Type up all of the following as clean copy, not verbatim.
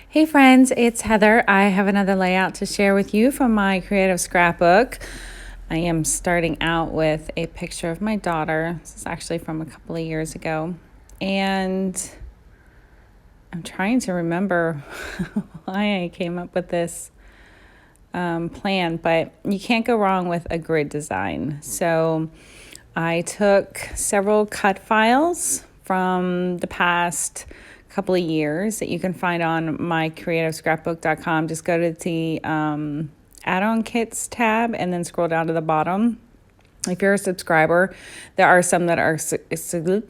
Hey friends, it's Heather. I have another layout to share with you from my creative scrapbook. I am starting out with a picture of my daughter. This is actually from a couple of years ago. And I'm trying to remember why I came up with this plan, but you can't go wrong with a grid design. So I took several cut files from the past couple of years that you can find on mycreativescrapbook.com. Just go to the add-on kits tab and then scroll down to the bottom. If you're a subscriber, there are some that are exclusive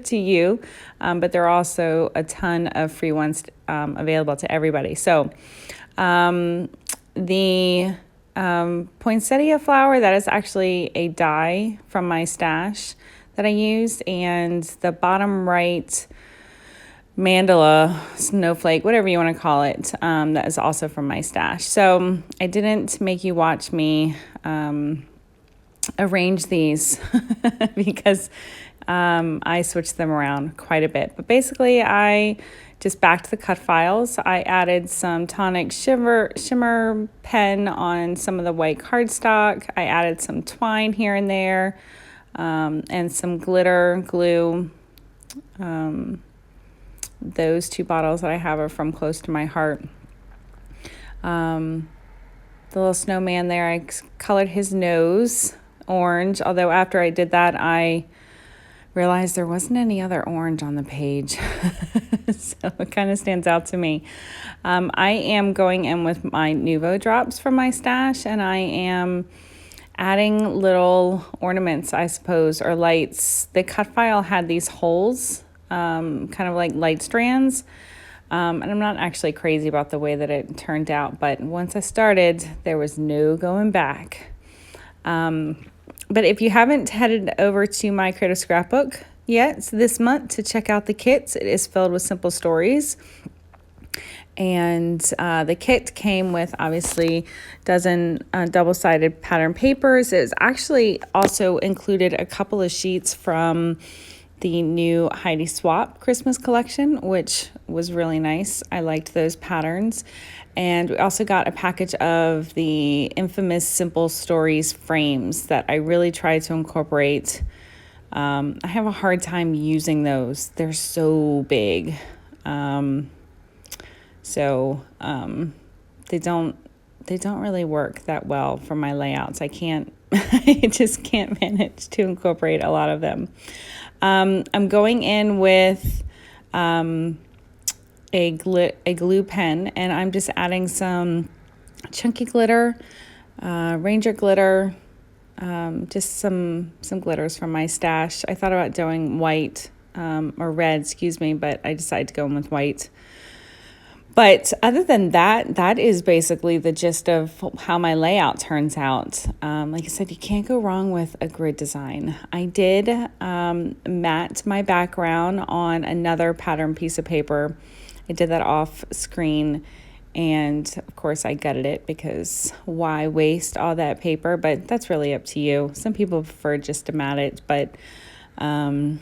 to you, but there are also a ton of free ones available to everybody. So the poinsettia flower, that is actually a die from my stash that I used, and the bottom right mandala, snowflake, whatever you want to call it, that is also from my stash. So I didn't make you watch me arrange these because I switched them around quite a bit. But basically I just backed the cut files. I added some tonic shimmer pen on some of the white cardstock. I added some twine here and there. And some glitter glue. Those two bottles that I have are from Close to My Heart. The little snowman there, I colored his nose orange, although after I did that, I realized there wasn't any other orange on the page. So it kind of stands out to me. I am going in with my Nuvo drops from my stash, and I am adding little ornaments, I suppose, or lights. The cut file had these holes, kind of like light strands. And I'm not actually crazy about the way that it turned out, but once I started, there was no going back. But if you haven't headed over to my Creative Scrapbook yet this month to check out the kits, it is filled with simple stories. And the kit came with, obviously, dozen double-sided pattern papers. It was actually also included a couple of sheets from the new Heidi Swap Christmas collection, which was really nice. I liked those patterns. And we also got a package of the infamous Simple Stories frames that I really tried to incorporate. I have a hard time using those. They're so big. So they don't really work that well for my layouts. I just can't manage to incorporate a lot of them. I'm going in with a glue pen, and I'm just adding some chunky glitter, Ranger glitter, just some glitters from my stash. I thought about doing white or red, but I decided to go in with white. But other than that, that is basically the gist of how my layout turns out. Like I said, you can't go wrong with a grid design. I did matte my background on another pattern piece of paper. I did that off screen, and of course I gutted it because why waste all that paper? But that's really up to you. Some people prefer just to matte it, but I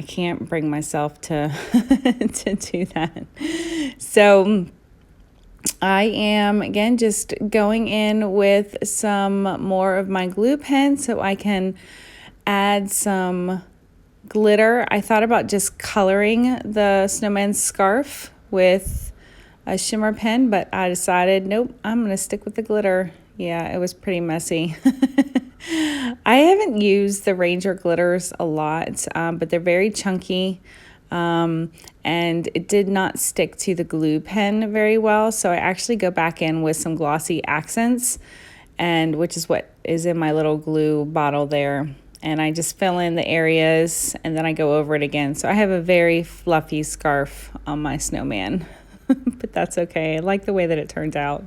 can't bring myself to to do that. So I am, again, just going in with some more of my glue pen so I can add some glitter. I thought about just coloring the snowman's scarf with a shimmer pen, but I decided, nope, I'm going to stick with the glitter. Yeah, it was pretty messy. I haven't used the Ranger glitters a lot, but they're very chunky, and it did not stick to the glue pen very well. So I actually go back in with some glossy accents, and which is what is in my little glue bottle there. And I just fill in the areas, and then I go over it again. So I have a very fluffy scarf on my snowman, but that's okay. I like the way that it turned out.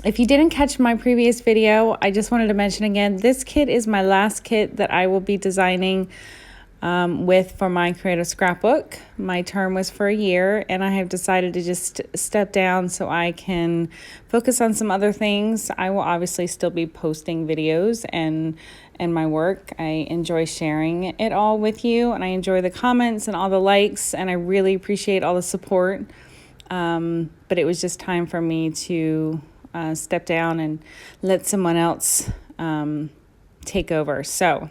If you didn't catch my previous video, I just wanted to mention again, this kit is my last kit that I will be designing for my creative scrapbook. My term was for a year, and I have decided to just step down so I can focus on some other things. I will obviously still be posting videos and my work. I enjoy sharing it all with you, and I enjoy the comments and all the likes, and I really appreciate all the support. But it was just time for me to step down and let someone else take over. So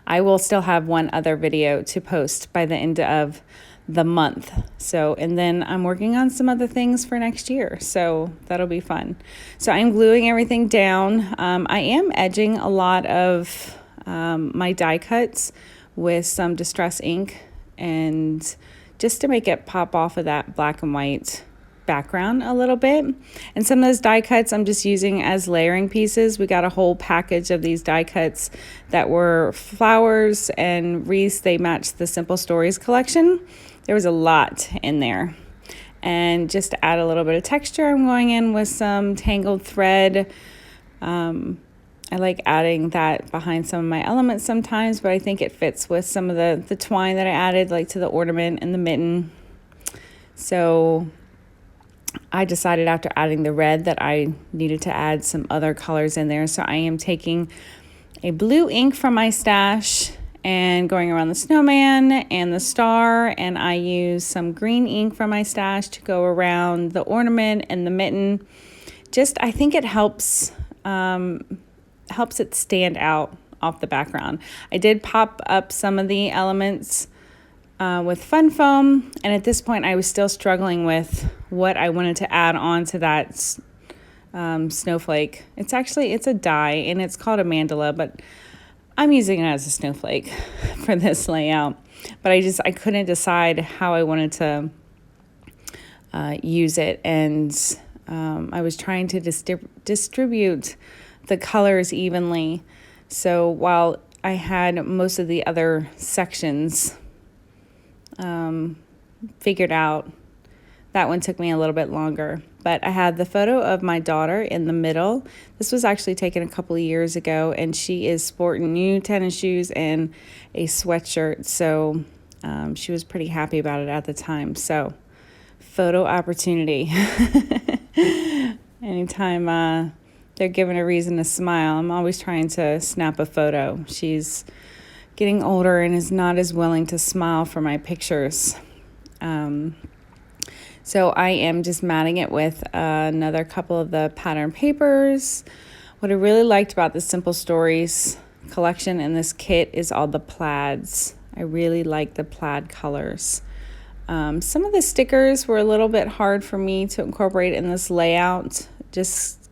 I will still have one other video to post by the end of the month. So, and then I'm working on some other things for next year. So that'll be fun. So I'm gluing everything down. I am edging a lot of my die cuts with some distress ink, and just to make it pop off of that black and white background a little bit. And some of those die cuts I'm just using as layering pieces. We got a whole package of these die cuts that were flowers and wreaths. They matched the Simple Stories collection. There was a lot in there. And just to add a little bit of texture, I'm going in with some tangled thread. I like adding that behind some of my elements sometimes, but I think it fits with some of the twine that I added, like to the ornament and the mitten. So I decided after adding the red that I needed to add some other colors in there. So I am taking a blue ink from my stash and going around the snowman and the star, and I use some green ink from my stash to go around the ornament and the mitten. Just, I think it helps it stand out off the background. I did pop up some of the elements with fun foam, and at this point I was still struggling with what I wanted to add on to that snowflake. It's a die, and it's called a mandala, but I'm using it as a snowflake for this layout. But I couldn't decide how I wanted to use it, and I was trying to distribute the colors evenly. So while I had most of the other sections figured out, that one took me a little bit longer. But I had the photo of my daughter in the middle. This was actually taken a couple of years ago, and she is sporting new tennis shoes and a sweatshirt. So she was pretty happy about it at the time. So photo opportunity. Anytime they're given a reason to smile, I'm always trying to snap a photo. She's getting older and is not as willing to smile for my pictures. So I am just matting it with another couple of the pattern papers. What I really liked about the Simple Stories collection in this kit is all the plaids. I really like the plaid colors. Some of the stickers were a little bit hard for me to incorporate in this layout. Just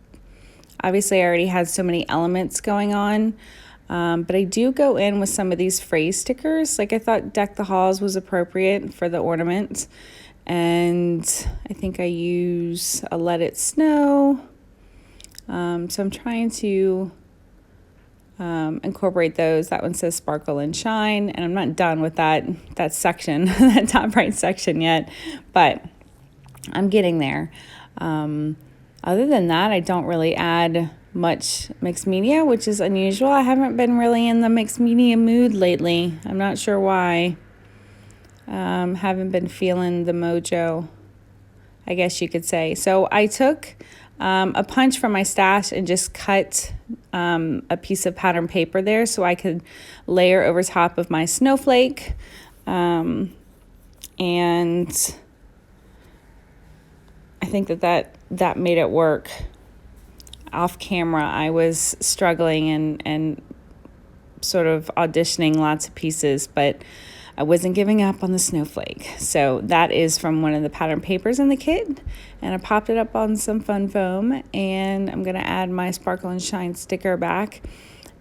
obviously I already had so many elements going on. But I do go in with some of these phrase stickers. Like I thought Deck the Halls was appropriate for the ornament. And I think I use a Let It Snow. So I'm trying to incorporate those. That one says Sparkle and Shine. And I'm not done with that section, that top right section yet. But I'm getting there. Other than that, I don't really add much mixed media, which is unusual. I haven't been really in the mixed media mood lately. I'm not sure why. Haven't been feeling the mojo, I guess you could say. So I took a punch from my stash and just cut a piece of pattern paper there so I could layer over top of my snowflake. And I think that made it work. Off camera, I was struggling and sort of auditioning lots of pieces, but I wasn't giving up on the snowflake. So that is from one of the pattern papers in the kit, and I popped it up on some fun foam, and I'm going to add my Sparkle and Shine sticker back.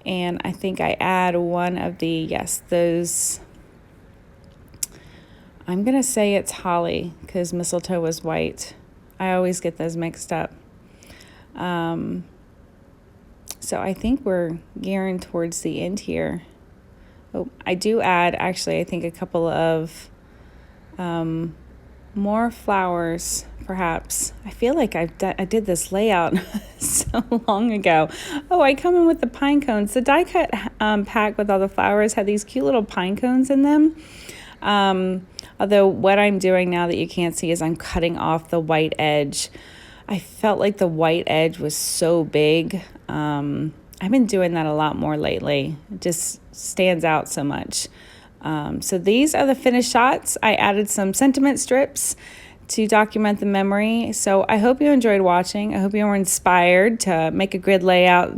And I think I add one of those, I'm going to say it's holly because mistletoe was white. I always get those mixed up. So I think we're gearing towards the end here. Oh, I do add, actually, I think a couple of more more flowers, perhaps. I feel like I did this layout so long ago. Oh, I come in with the pine cones. The die cut pack with all the flowers had these cute little pine cones in them. Although what I'm doing now that you can't see is I'm cutting off the white edge. I felt like the white edge was so big. I've been doing that a lot more lately. It just stands out so much. So these are the finished shots. I added some sentiment strips to document the memory. So I hope you enjoyed watching. I hope you were inspired to make a grid layout.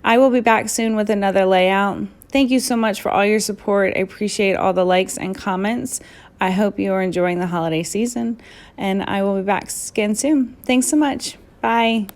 I will be back soon with another layout. Thank you so much for all your support. I appreciate all the likes and comments. I hope you are enjoying the holiday season, and I will be back again soon. Thanks so much. Bye.